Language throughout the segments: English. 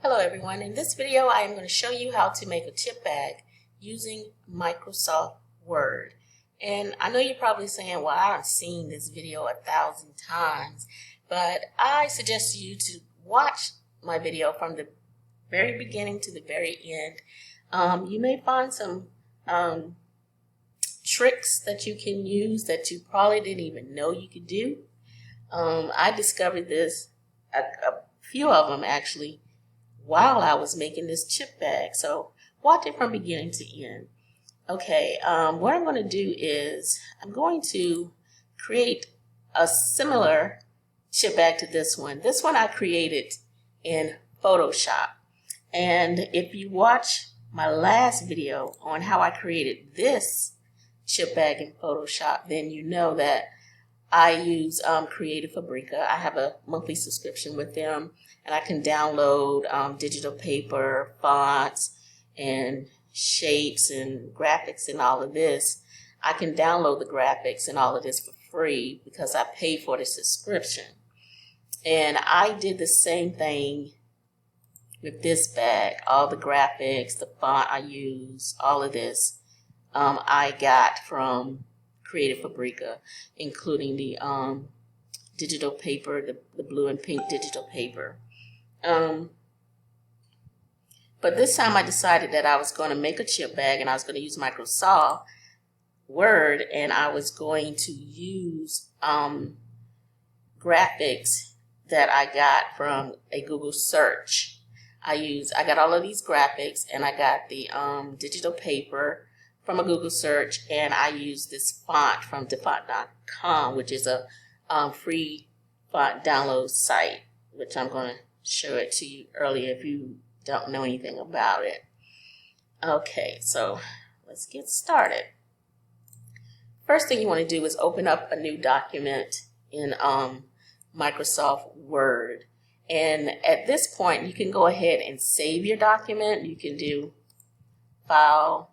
Hello everyone, in this video I am going to show you how to make a chip bag using Microsoft Word. And I know you're probably saying, well, I've seen this video 1,000 times, but I suggest you to watch my video from the very beginning to the very end. You may find some tricks that you can use that you probably didn't even know you could do. I discovered this, a few of them actually, while I was making this chip bag. So watch it from beginning to end. Okay, what I'm going to do is I'm going to create a similar chip bag to this one. This one I created in Photoshop. And if you watch my last video on how I created this chip bag in Photoshop, then you know that I use Creative Fabrica. I have a monthly subscription with them, and I can download digital paper, fonts, and shapes and graphics and all of this. I can download the graphics and all of this for free because I pay for the subscription. And I did the same thing with this bag. All the graphics, the font I use, all of this I got from Creative Fabrica, including the digital paper, the blue and pink digital paper. But this time I decided that I was going to make a chip bag and I was going to use Microsoft Word, and I was going to use graphics that I got from a Google search. I got all of these graphics, and I got the digital paper from a Google search, and I use this font from defont.com, which is a free font download site, which I'm going to show it to you earlier if you don't know anything about it. Okay, so let's get started. First thing you want to do is open up a new document in Microsoft Word. And at this point, you can go ahead and save your document. You can do File,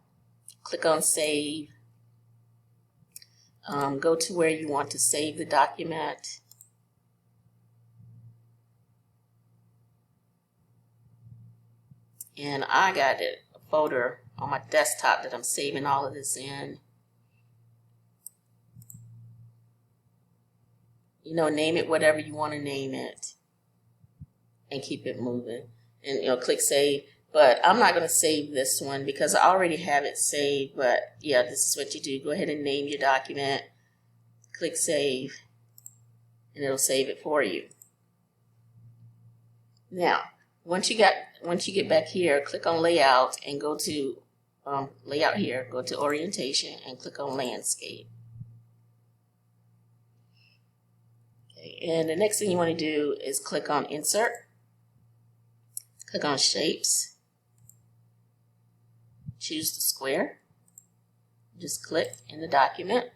click on Save, go to where you want to save the document. And I got a folder on my desktop that I'm saving all of this in. You know, name it whatever you want to name it and keep it moving. And click Save. But I'm not going to save this one because I already have it saved. But yeah, this is what you do. Go ahead and name your document. Click Save. And it'll save it for you. Now, once you get back here, click on Layout and go to Layout here. Go to Orientation and click on Landscape. Okay, and the next thing you want to do is click on Insert. Click on Shapes. Choose the square. Just click in the document.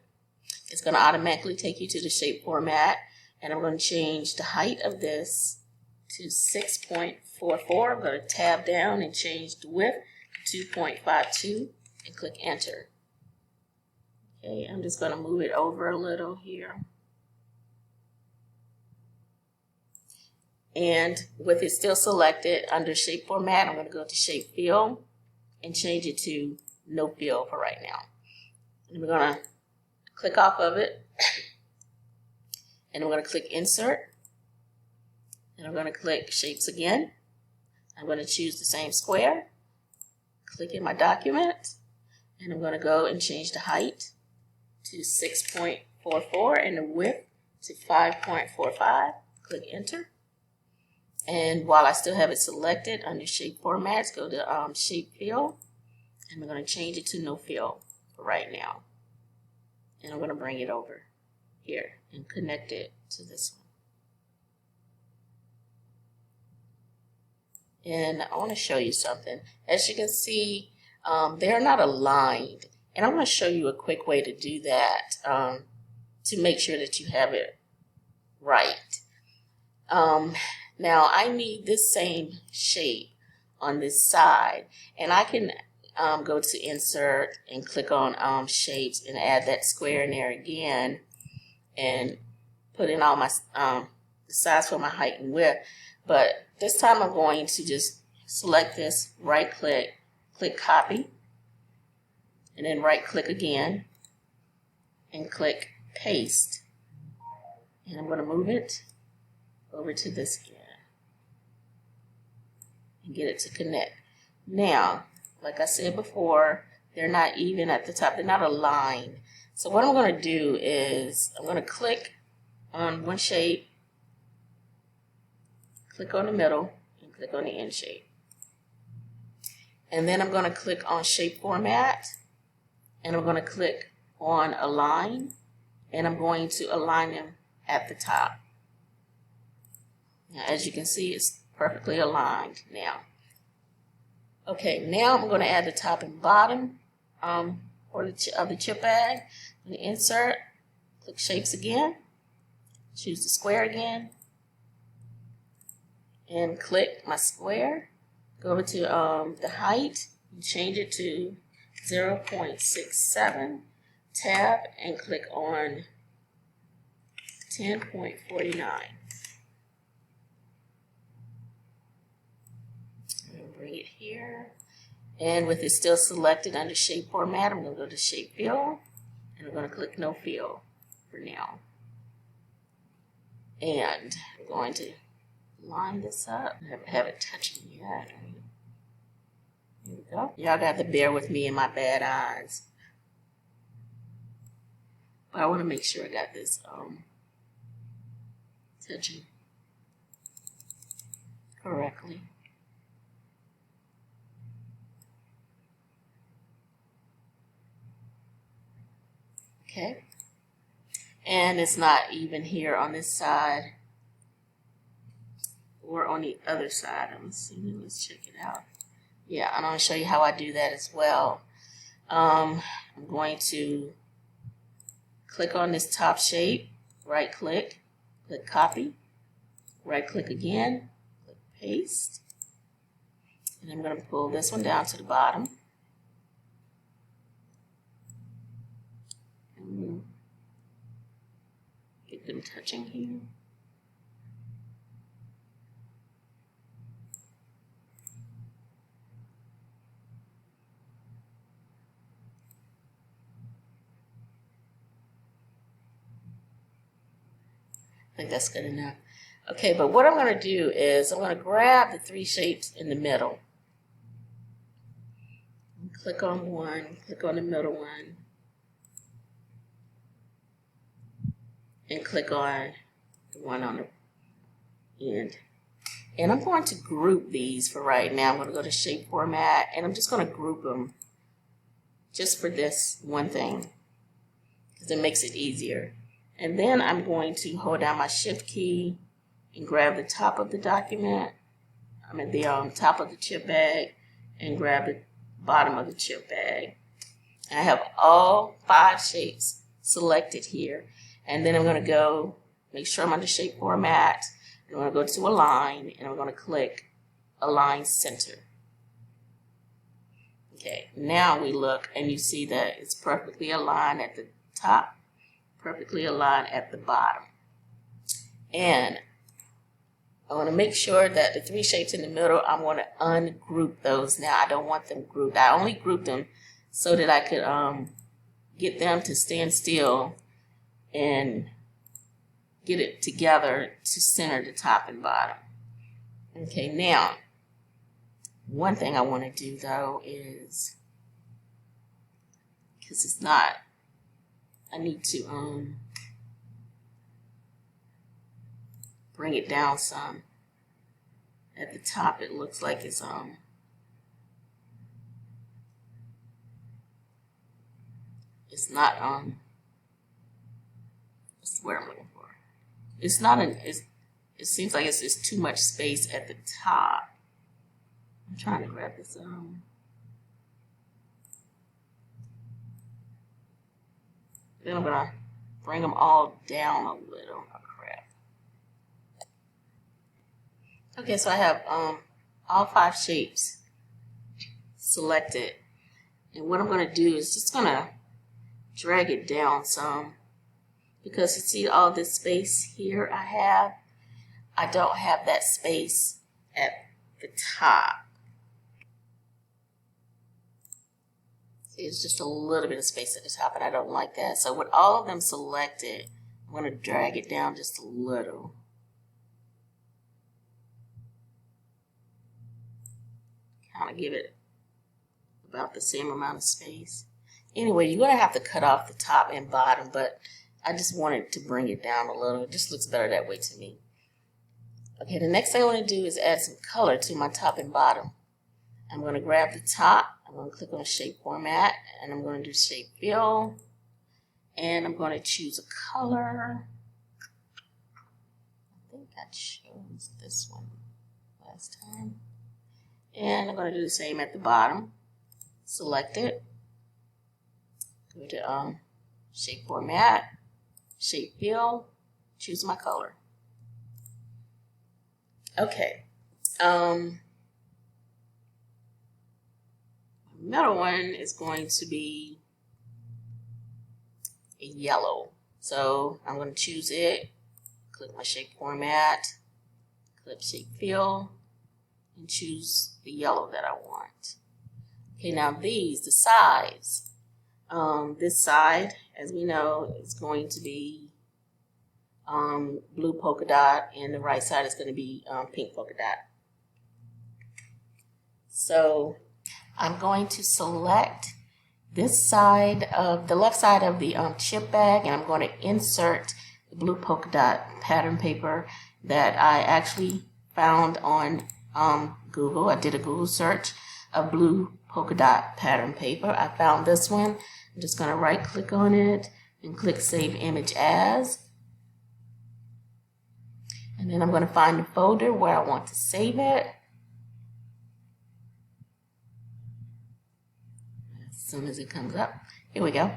It's going to automatically take you to the shape format. And I'm going to change the height of this to 6.44. I'm going to tab down and change the width to 2.52 and click Enter. Okay, I'm just going to move it over a little here. And with it still selected under Shape Format, I'm going to go to Shape Fill and change it to No Fill for right now. And we're going to click off of it. And I'm going to click Insert. And I'm going to click Shapes again. I'm going to choose the same square. Click in my document. And I'm going to go and change the height to 6.44 and the width to 5.45. Click Enter. And while I still have it selected under Shape Formats, go to Shape Fill. And I'm going to change it to No Fill for right now. And I'm going to bring it over here and connect it to this one. And I want to show you something. As you can see, they're not aligned. And I'm going to show you a quick way to do that to make sure that you have it right. Now I need this same shape on this side, and I can go to Insert and click on Shapes and add that square in there again and put in all my the size for my height and width. But this time I'm going to just select this, right click, click copy, and then right click again and click paste. And I'm going to move it over to this again and get it to connect. Now, like I said before, they're not even at the top, they're not aligned. So what I'm going to do is I'm going to click on one shape, click on the middle, and click on the end shape. And then I'm going to click on shape format, and I'm going to click on align, and I'm going to align them at the top. Now, as you can see, it's perfectly aligned now. Okay, now I'm going to add the top and bottom of the chip bag. I'm going to insert, click shapes again, choose the square again, and click my square. Go over to the height and change it to 0.67. Tab and click on 10.49. Bring it here, and with it still selected under shape format, I'm going to go to shape fill, and I'm going to click no fill for now. And I'm going to line this up. I haven't it touching yet. Here we go. Y'all got to bear with me and my bad eyes, but I want to make sure I got this touching correctly. Okay, and it's not even here on this side or on the other side. I'm assuming. Let's check it out. Yeah, I'm going to show you how I do that as well. I'm going to click on this top shape, right click, click copy, right click again, click paste, and I'm going to pull this one down to the bottom. Get them touching here. I think that's good enough. Okay, but what I'm going to do is I'm going to grab the three shapes in the middle. Click on one, click on the middle one, and click on the one on the end. And I'm going to group these for right now. I'm going to go to shape format, and I'm just going to group them just for this one thing because it makes it easier. And then I'm going to hold down my shift key and grab the top of the document, the top of the chip bag, and grab the bottom of the chip bag. And I have all 5 shapes selected here. And then I'm going to go, make sure I'm under shape format, and I'm going to go to align, and I'm going to click align center. Okay, now we look and you see that it's perfectly aligned at the top, perfectly aligned at the bottom. And I want to make sure that the 3 shapes in the middle, I'm going to ungroup those now. I don't want them grouped. I only grouped them so that I could get them to stand still and get it together to center the top and bottom. Okay, now, one thing I want to do though is, because it's not, I need to bring it down some. At the top it looks like it's not what's the word I'm looking for? It's not it seems like it's just too much space at the top. I'm trying to grab this then I'm gonna bring them all down a little. Oh crap. Okay, so I have all 5 shapes selected, and what I'm gonna do is just gonna drag it down some, because you see all this space here I don't have that space at the top. It's just a little bit of space at the top, and I don't like that. So with all of them selected, I'm going to drag it down just a little. Kind of give it about the same amount of space. Anyway, you're going to have to cut off the top and bottom, but I just wanted to bring it down a little. It just looks better that way to me. Okay, the next thing I want to do is add some color to my top and bottom. I'm going to grab the top, I'm going to click on Shape Format, and I'm going to do Shape Fill, and I'm going to choose a color. I think I chose this one last time. And I'm going to do the same at the bottom. Select it, go to Shape Format, Shape Fill, choose my color. Okay. Middle one is going to be a yellow. So I'm going to choose it, click my Shape Format, click Shape Fill, and choose the yellow that I want. Okay, now these, the sides. This side, as we know, is going to be blue polka dot, and the right side is going to be pink polka dot. So I'm going to select this side of the left side of the chip bag, and I'm going to insert the blue polka dot pattern paper that I actually found on Google. I did a Google search of blue polka dot pattern paper. I found this one. I'm just going to right click on it and click Save Image As. And then I'm going to find the folder where I want to save it. As soon as it comes up, here we go.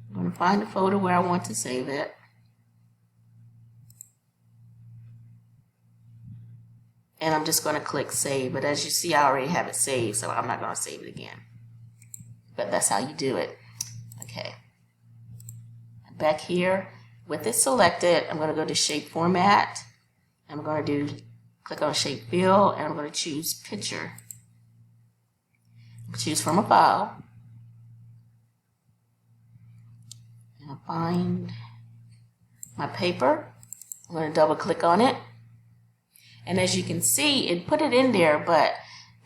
I'm going to find the folder where I want to save it. And I'm just going to click Save, but as you see, I already have it saved, so I'm not going to save it again. But that's how you do it. Okay. Back here, with it selected, I'm going to go to Shape Format. I'm going to click on Shape Fill, and I'm going to choose Picture. Choose from a file. And I'll find my paper. I'm going to double click on it. And as you can see, it put it in there, but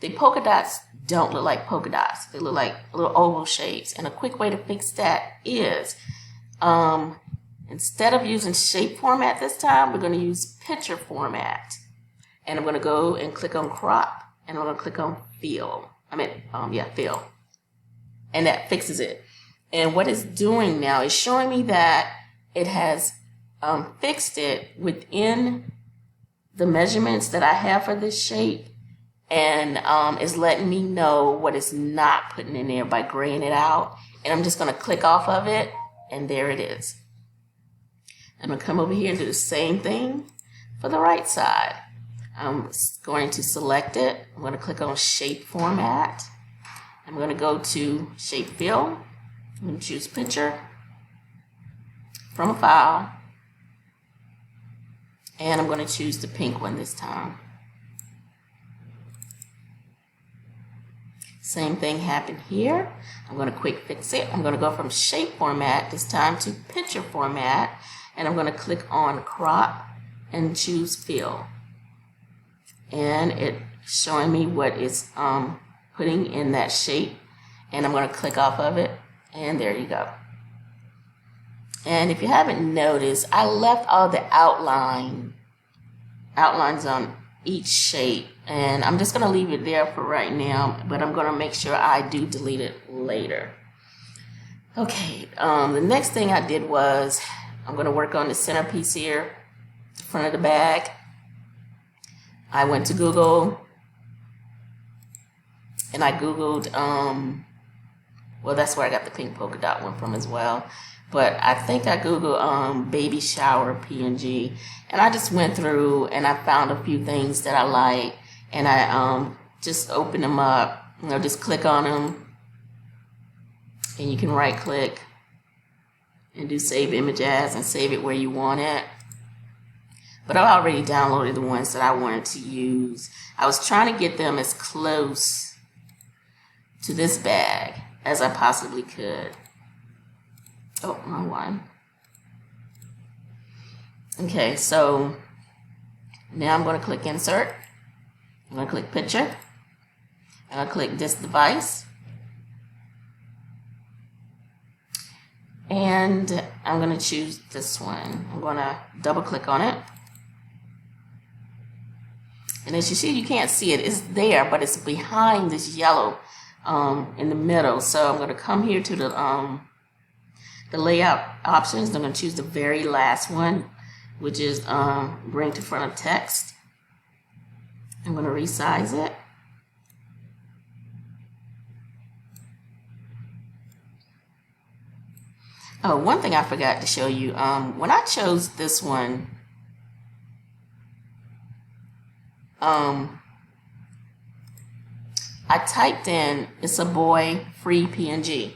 the polka dots don't look like polka dots. They look like little oval shapes. And a quick way to fix that is, instead of using Shape Format this time, we're going to use Picture Format. And I'm going to go and click on Crop, and I'm going to click on Fill. Fill. And that fixes it. And what it's doing now is showing me that it has fixed it within the measurements that I have for this shape, and is letting me know what it's not putting in there by graying it out. And I'm just going to click off of it, and there it is. I'm going to come over here and do the same thing for the right side. I'm going to select it. I'm going to click on Shape Format. I'm going to go to Shape Fill. I'm going to choose Picture from a file. And I'm going to choose the pink one this time. Same thing happened here. I'm going to quick fix it. I'm going to go from Shape Format this time to Picture Format. And I'm going to click on Crop and choose Fill. And it's showing me what it's putting in that shape. And I'm going to click off of it. And there you go. And if you haven't noticed, I left all the outlines on each shape, and I'm just going to leave it there for right now, but I'm going to make sure I do delete it later. Okay, the next thing I did was I'm going to work on the centerpiece here, the front of the bag. I went to Google, and I Googled, well, that's where I got the pink polka dot one from as well. But I think I Googled baby shower PNG, and I just went through and I found a few things that I like, and I just opened them up. Just click on them, and you can right click and do Save Image As and save it where you want it. but I've already downloaded the ones that I wanted to use. I was trying to get them as close to this bag as I possibly could. Oh, wrong one. Okay, so now I'm going to click Insert. I'm going to click Picture. I'm going to click this device. And I'm going to choose this one. I'm going to double click on it. And as you see, you can't see it. It's there, but it's behind this yellow in the middle. So I'm going to come here to the layout options. I'm going to choose the very last one, which is bring to front of text. I'm going to resize it. Oh, one thing I forgot to show you. When I chose this one, I typed in, it's a boy, free PNG.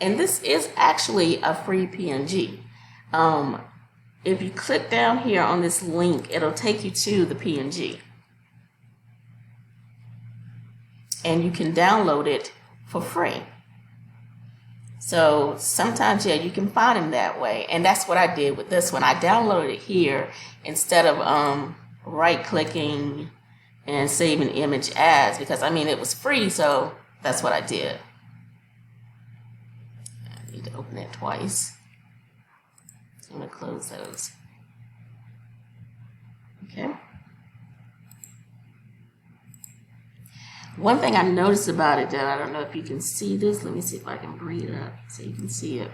And this is actually a free PNG. If you click down here on this link, it'll take you to the PNG. And you can download it for free. So sometimes, yeah, you can find them that way. And that's what I did with this one. I downloaded it here instead of right-clicking and saving image as, because, I mean, it was free, so that's what I did. I need to open it twice. So I'm going to close those. Okay. One thing I noticed about it that I don't know if you can see this. Let me see if I can bring it up so you can see it.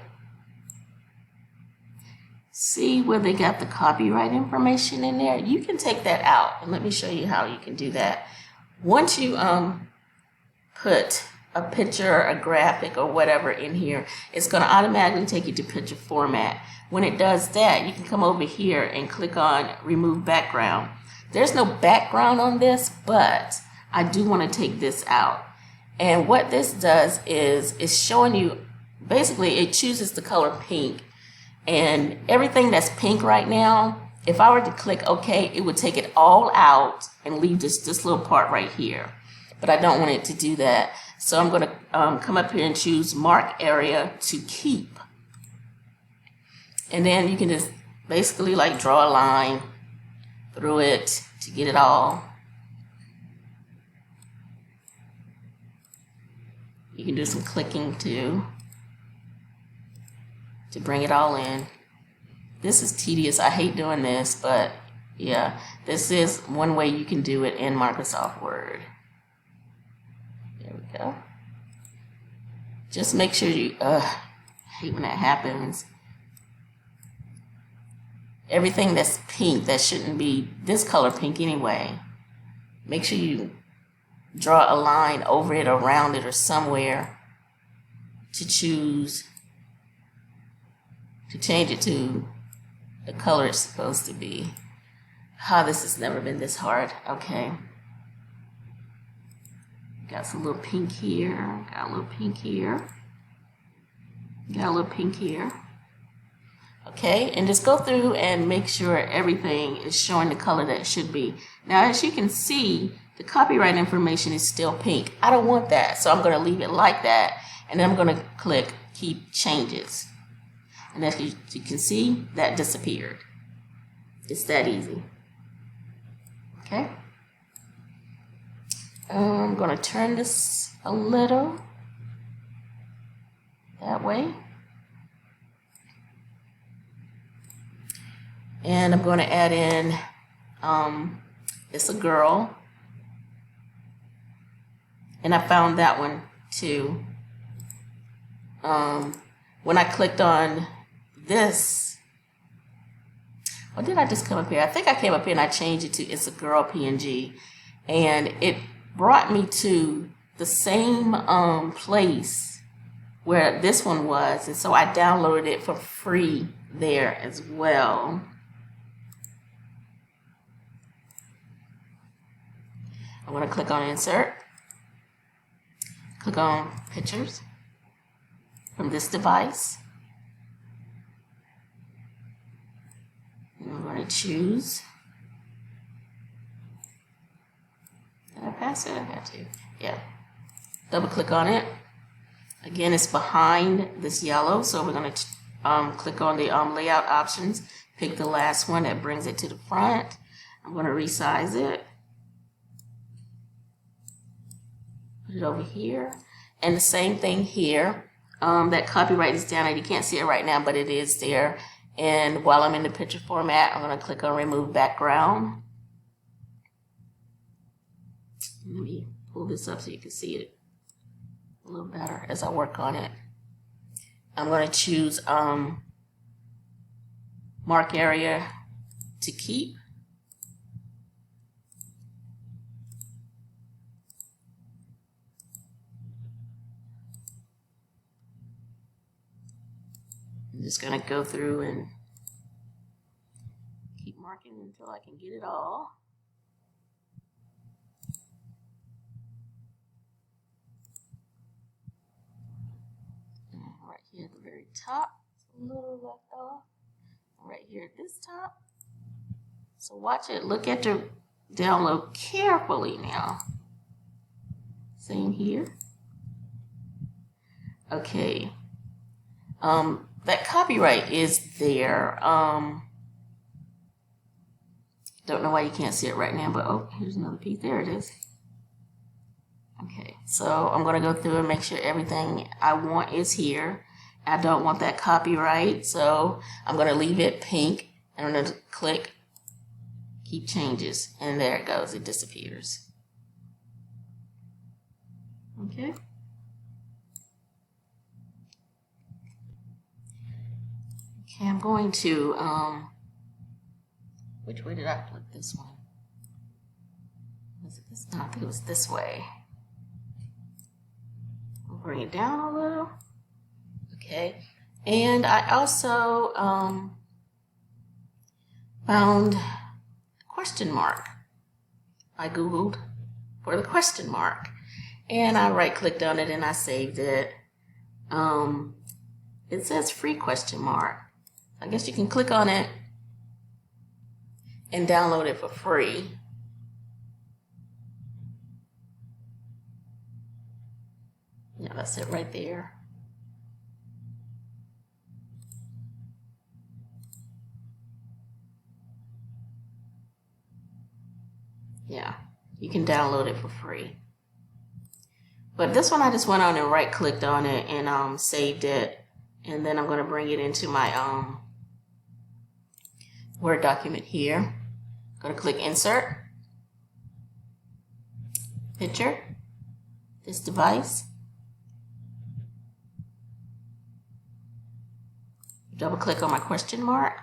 See where they got the copyright information in there? You can take that out. And let me show you how you can do that. Once you put a picture, a graphic, or whatever in here, it's going to automatically take you to picture format. When it does that, you can come over here and click on Remove Background. There's no background on this, but I do want to take this out. And what this does is it's showing you, basically it chooses the color pink. And everything that's pink right now, if I were to click OK, it would take it all out and leave this little part right here. But I don't want it to do that. So I'm going to come up here and choose Mark Area to Keep. And then you can just basically like draw a line through it to get it all. You can do some clicking too to bring it all in. This is tedious. I hate doing this, but yeah, this is one way you can do it in Microsoft Word. There we go. Just make sure you, I hate when that happens. Everything that's pink, that shouldn't be this color pink anyway. Make sure you draw a line over it, around it, or somewhere to choose to change it to the color it's supposed to be. This has never been this hard. Okay. Got some little pink here. Got a little pink here. Got a little pink here. Okay, and just go through and make sure everything is showing the color that it should be. Now, as you can see, the copyright information is still pink. I don't want that, so I'm going to leave it like that, and then I'm going to click Keep Changes. And as you can see, that disappeared. It's that easy. Okay. I'm going to turn this a little that way. And I'm going to add in, it's a girl. And I found that one too. When I clicked on this, what did I just come up here? I think I came up here and I changed it to It's a Girl PNG. And it brought me to the same place where this one was. And so I downloaded it for free there as well. I'm going to click on Insert. Click on Pictures from this device. And I'm going to choose I said I had to. Yeah. Double click on it. Again, it's behind this yellow, so we're going to click on the layout options. Pick the last one that brings it to the front. I'm going to resize it. Put it over here. And the same thing here. That copyright is down, and you can't see it right now, but it is there. And while I'm in the picture format, I'm going to click on Remove Background. Let me pull this up so you can see it a little better as I work on it. I'm going to choose Mark Area to Keep. I'm just going to go through and keep marking until I can get it all. And right here at the very top, a little left off. And right here at this top. So watch it. Look at the download carefully now. Same here. Okay. That copyright is there. Don't know why you can't see it right now, but oh, here's another piece. There it is. Okay, so I'm going to go through and make sure everything I want is here. I don't want that copyright, so I'm going to leave it pink. And I'm going to click Keep Changes, and there it goes. It disappears. Okay. Okay, I'm going to, which way did I click this one? Was it this? No, I think it was this way. I'll bring it down a little. Okay, and I also found a question mark. I Googled for the question mark, and I right-clicked on it and I saved it. It says free question mark. I guess you can click on it and download it for free. Yeah, that's it right there. Yeah, you can download it for free. But this one I just went on and right-clicked on it and saved it. And then I'm going to bring it into my Word document here. I'm going to click Insert, Picture, this device. Double click on my question mark.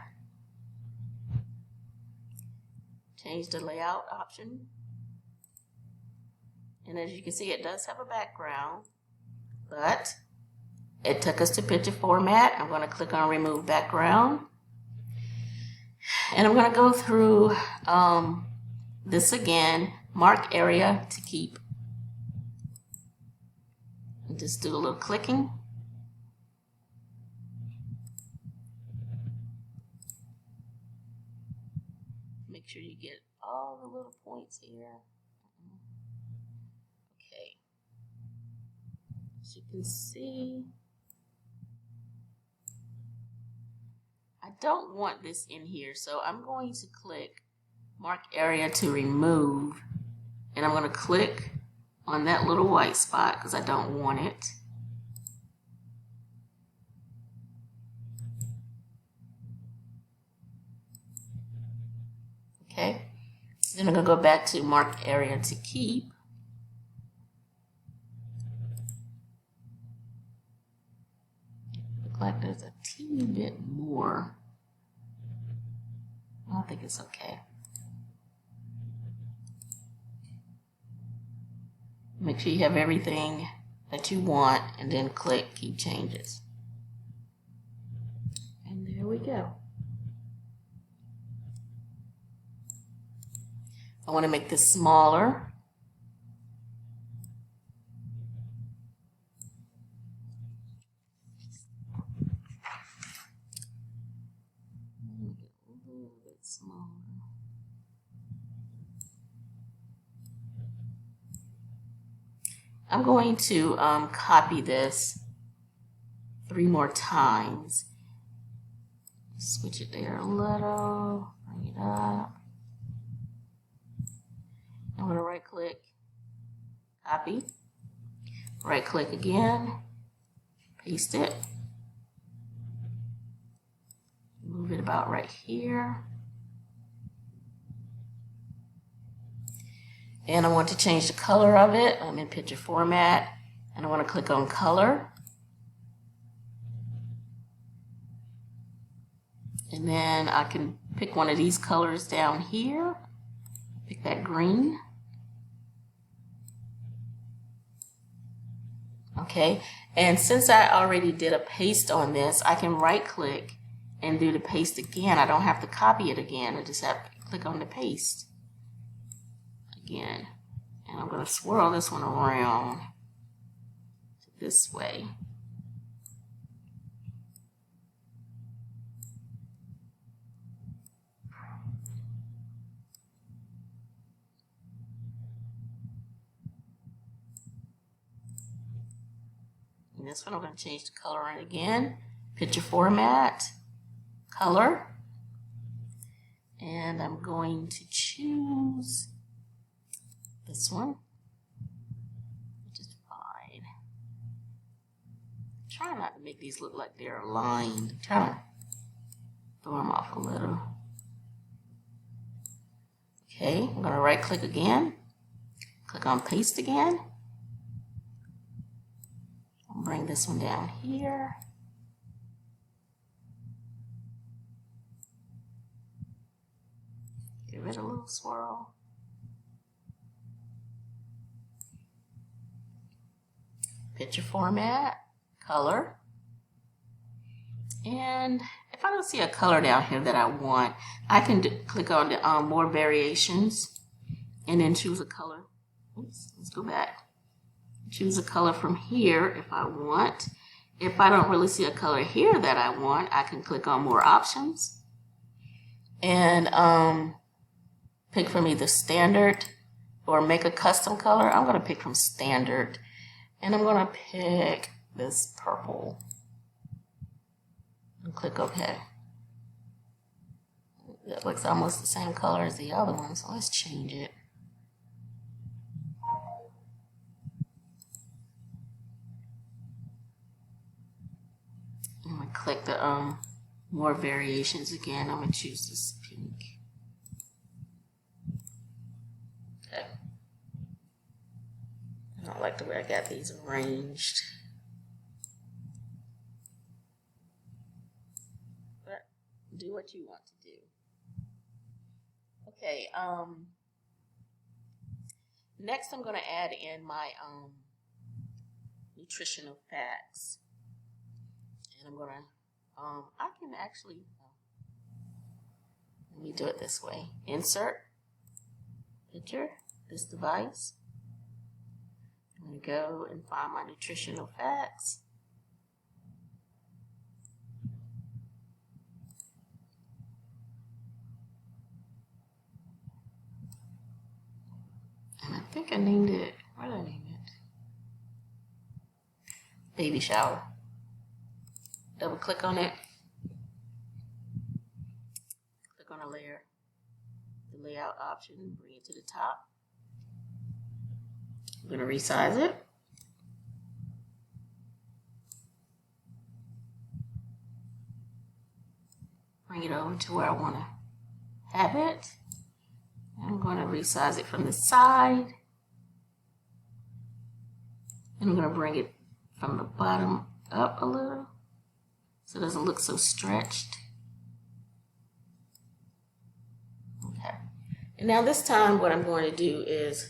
Change the layout option. And as you can see, it does have a background, but it took us to picture format. I'm going to click on Remove Background. And I'm going to go through this again, Mark Area to Keep. And just do a little clicking. Make sure you get all the little points here. Okay. As you can see, I don't want this in here, so I'm going to click Mark Area to Remove, and I'm going to click on that little white spot because I don't want it. Okay, then I'm going to go back to Mark Area to Keep. Look like there's a teeny bit more. I think it's okay. Make sure you have everything that you want and then click Keep Changes. And there we go. I want to make this smaller. Make it a little bit smaller. I'm going to copy this 3 more times. Switch it there a little, bring it up. I'm going to right click, copy, right click again, paste it, move it about right here. And I want to change the color of it. I'm in picture format, and I want to click on color. And then I can pick one of these colors down here. Pick that green. Okay, and since I already did a paste on this, I can right click and do the paste again. I don't have to copy it again. I just have to click on the paste again. And I'm going to swirl this one around this way. And this one I'm going to change the color on again. Picture format, color. And I'm going to choose this one, which is fine. Try not to make these look like they're aligned. Try to throw them off a little. Okay, I'm going to right click again. Click on paste again. I'll bring this one down here. Give it a little swirl. Picture format, color. And if I don't see a color down here that I want, I can click on the more variations and then choose a color. Oops, let's go back. Choose a color from here if I want. If I don't really see a color here that I want, I can click on more options and pick from either standard or make a custom color. I'm going to pick from standard, and I'm going to pick this purple and click OK. That looks almost the same color as the other one, so let's change it. I'm going to click the more variations again. I'm going to choose this pink. Okay. I don't like the way I got these arranged. But do what you want to do. Okay, next I'm going to add in my nutritional facts. And I'm going to, I can actually, let me do it this way. Insert, picture, this device. I'm going to go and find my nutritional facts. And I think I named it, what did I name it? Baby shower. Double click on it. Click on a layer. The layout option, bring it to the top. I'm going to resize it. Bring it over to where I want to have it. I'm going to resize it from the side. And I'm going to bring it from the bottom up a little so it doesn't look so stretched. Okay. And now this time what I'm going to do is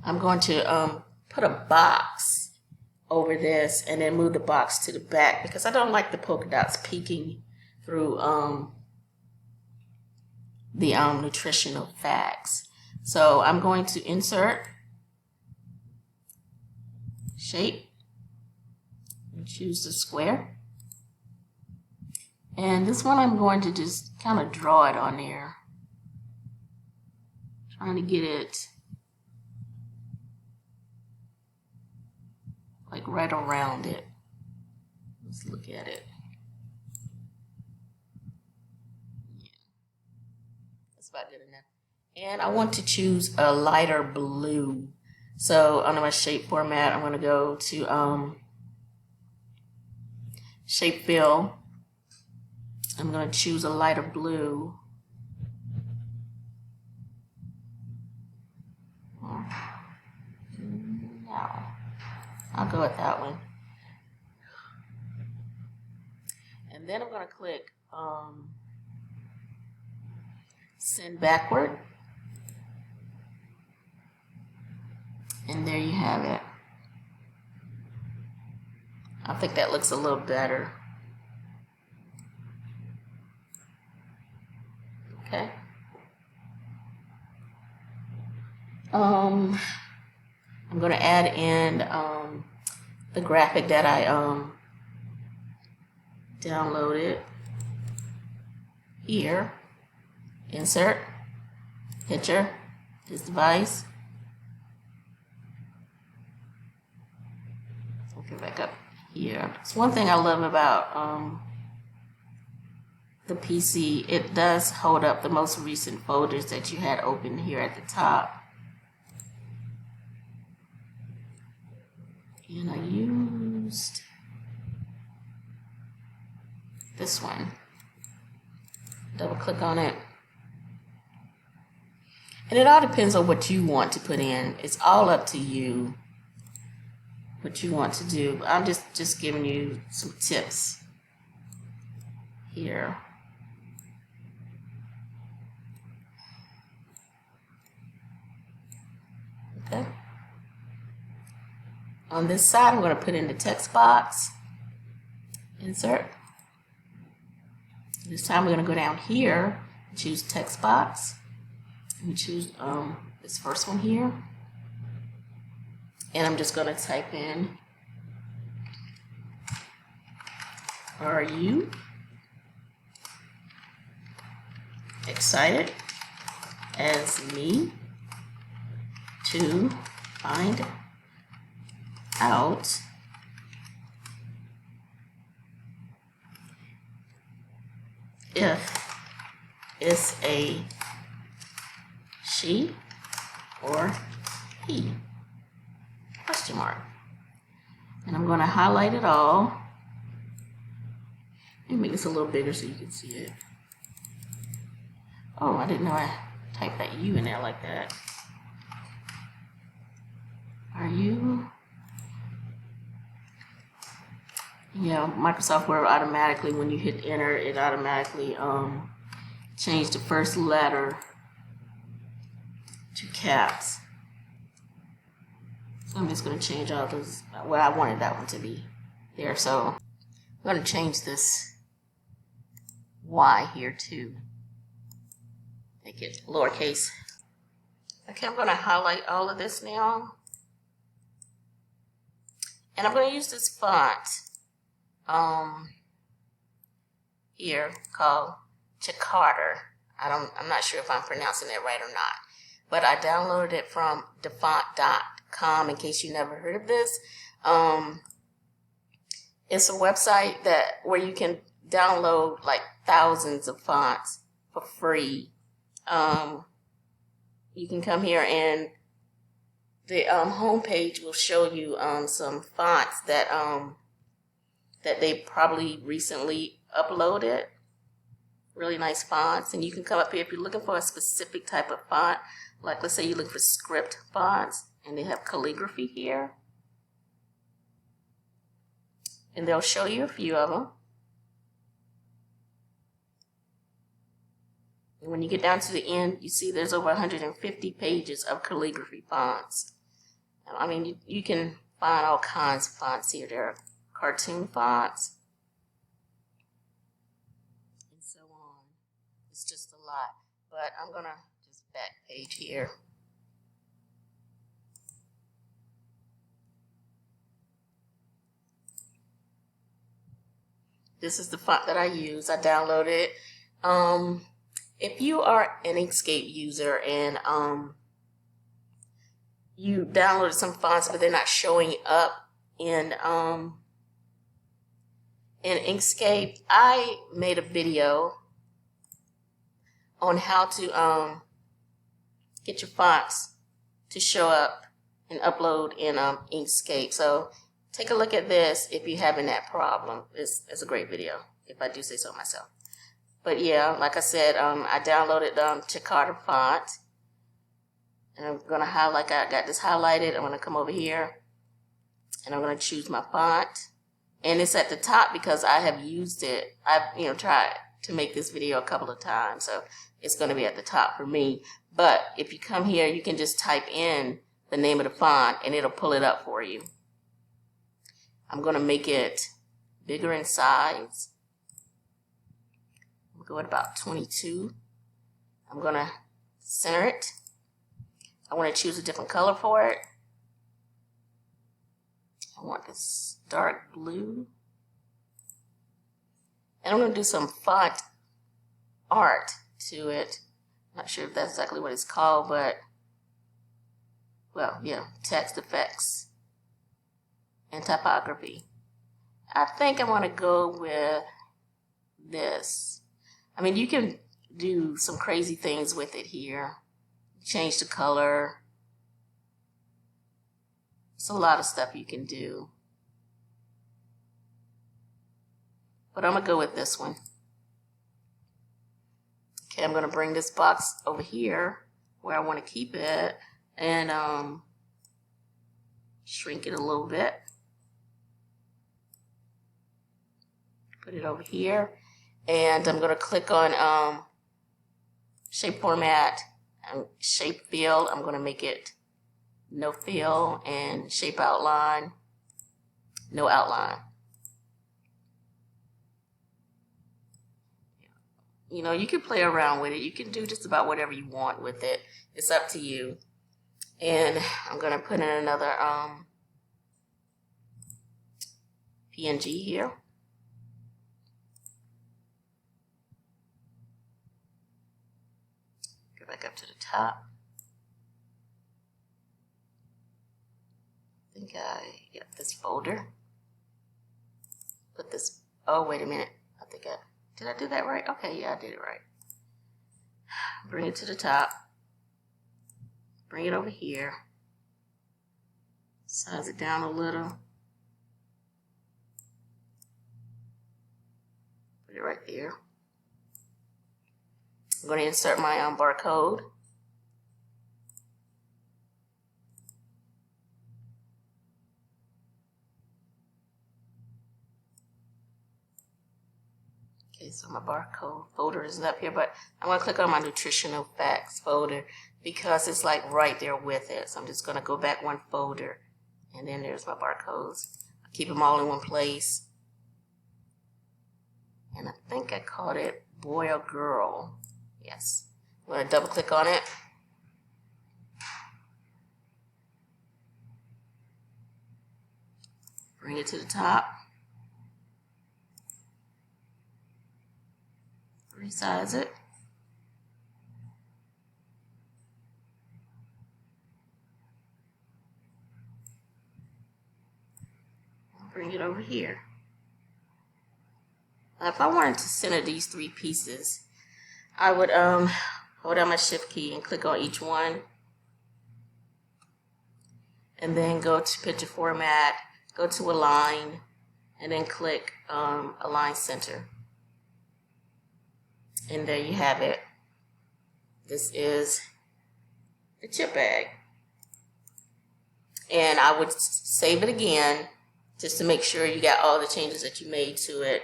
I'm going to put a box over this and then move the box to the back because I don't like the polka dots peeking through the nutritional facts. So I'm going to insert, shape, and choose the square. And this one I'm going to just kind of draw it on there. trying to get it like right around it. Let's look at it. Yeah, that's about good enough. And I want to choose a lighter blue. So under my shape format, I'm going to go to shape fill. I'm going to choose a lighter blue. No, I'll go with that one. And then I'm going to click send backward. And there you have it. I think that looks a little better. Okay. I'm going to add in the graphic that I downloaded here. Insert, picture, this device. Okay, back up here. It's one thing I love about the PC. It does hold up the most recent folders that you had open here at the top. And I used this one. Double click on it. And it all depends on what you want to put in. It's all up to you what you want to do. I'm just giving you some tips here. Okay. On this side, I'm going to put in the text box. Insert. This time we're going to go down here, choose text box. And choose this first one here. And I'm just going to type in, are you excited as me to find out if it's a she or he? Question mark. And I'm going to highlight it all. Let me make this a little bigger so you can see it. Oh, I didn't know I typed that U in there like that. Are you? Yeah, Microsoft Word automatically, when you hit enter, it automatically changed the first letter to caps. So I'm just going to change all those. Well, I wanted that one to be there, so I'm going to change this Y here too. Make it lowercase. Okay, I'm going to highlight all of this now. And I'm going to use this font here called Chicarter. I'm not sure if I'm pronouncing it right or not. But I downloaded it from defont.com in case you never heard of this. It's a website where you can download like thousands of fonts for free. You can come here and the homepage will show you some fonts that they probably recently uploaded. Really nice fonts. And you can come up here if you're looking for a specific type of font. Like let's say you look for script fonts and they have calligraphy here. And they'll show you a few of them. And when you get down to the end, you see there's over 150 pages of calligraphy fonts. I mean, you can find all kinds of fonts here. There are cartoon fonts and so on. It's just a lot. But I'm going to just back page here. This is the font that I use. I downloaded it. If you are an Inkscape user and you downloaded some fonts, but they're not showing up in Inkscape, I made a video on how to get your fonts to show up and upload in Inkscape. So take a look at this if you're having that problem. It's a great video, if I do say so myself. But yeah, like I said, I downloaded Chicago font, and I'm gonna highlight. I got this highlighted. I'm gonna come over here, and I'm gonna choose my font, and it's at the top because I have used it. I've tried to make this video a couple of times, so it's gonna be at the top for me. But if you come here, you can just type in the name of the font, and it'll pull it up for you. I'm gonna make it bigger in size. Go at about 22. I'm gonna center it. I want to choose a different color for it. I want this dark blue. And I'm gonna do some font art to it. Not sure if that's exactly what it's called, but well, yeah, text effects and typography. I think I want to go with this. I mean, you can do some crazy things with it here. Change the color. It's a lot of stuff you can do. But I'm going to go with this one. Okay, I'm going to bring this box over here where I want to keep it and shrink it a little bit. Put it over here. And I'm going to click on shape format and shape fill. I'm going to make it no fill, and shape outline, no outline. You can play around with it. You can do just about whatever you want with it. It's up to you. And I'm going to put in another PNG here. Back up to the top. I think I got this folder. Put this, oh wait a minute. Did I do that right? Okay, yeah, I did it right. Bring it to the top. Bring it over here. Size it down a little. Put it right there. I'm going to insert my barcode. Okay, so my barcode folder isn't up here, but I'm going to click on my nutritional facts folder because it's like right there with it. So I'm just going to go back one folder, and then there's my barcodes. I keep them all in one place. And I think I called it boy or girl. Yes. I'm going to double click on it. Bring it to the top. Resize it. Bring it over here. Now, if I wanted to center these three pieces, I would hold down my shift key and click on each one, and then go to picture format, go to align, and then click align center. And there you have it. This is the chip bag. And I would save it again just to make sure you got all the changes that you made to it.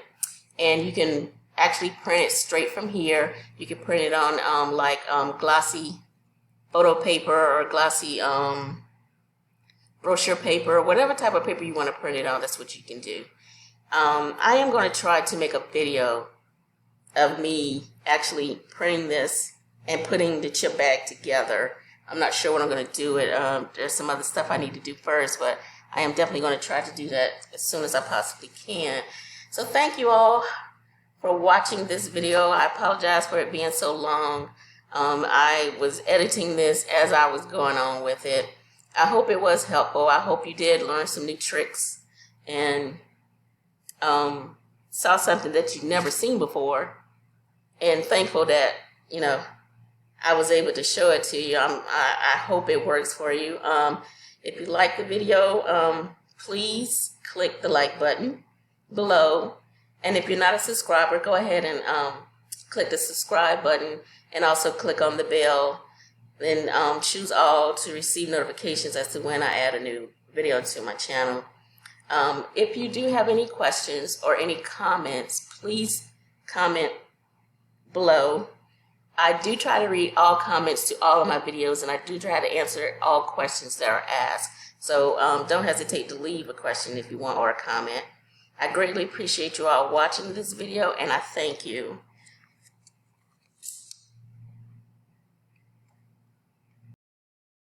And you can actually print it straight from here. You can print it on glossy photo paper or glossy brochure paper, whatever type of paper you want to print it on, that's what you can do. I am going to try to make a video of me actually printing this and putting the chip bag together. I'm not sure what I'm going to do it. There's some other stuff I need to do first, but I am definitely going to try to do that as soon as I possibly can. So thank you all for watching this video. I apologize for it being so long. I was editing this as I was going on with it. I hope it was helpful. I hope you did learn some new tricks and saw something that you've never seen before, and thankful that, you know, I was able to show it to you. I hope it works for you. If you like the video, please click the like button below. And if you're not a subscriber, go ahead and click the subscribe button, and also click on the bell, and choose all to receive notifications as to when I add a new video to my channel. If you do have any questions or any comments, please comment below. I do try to read all comments to all of my videos, and I do try to answer all questions that are asked. So don't hesitate to leave a question if you want, or a comment. I greatly appreciate you all watching this video, and I thank you.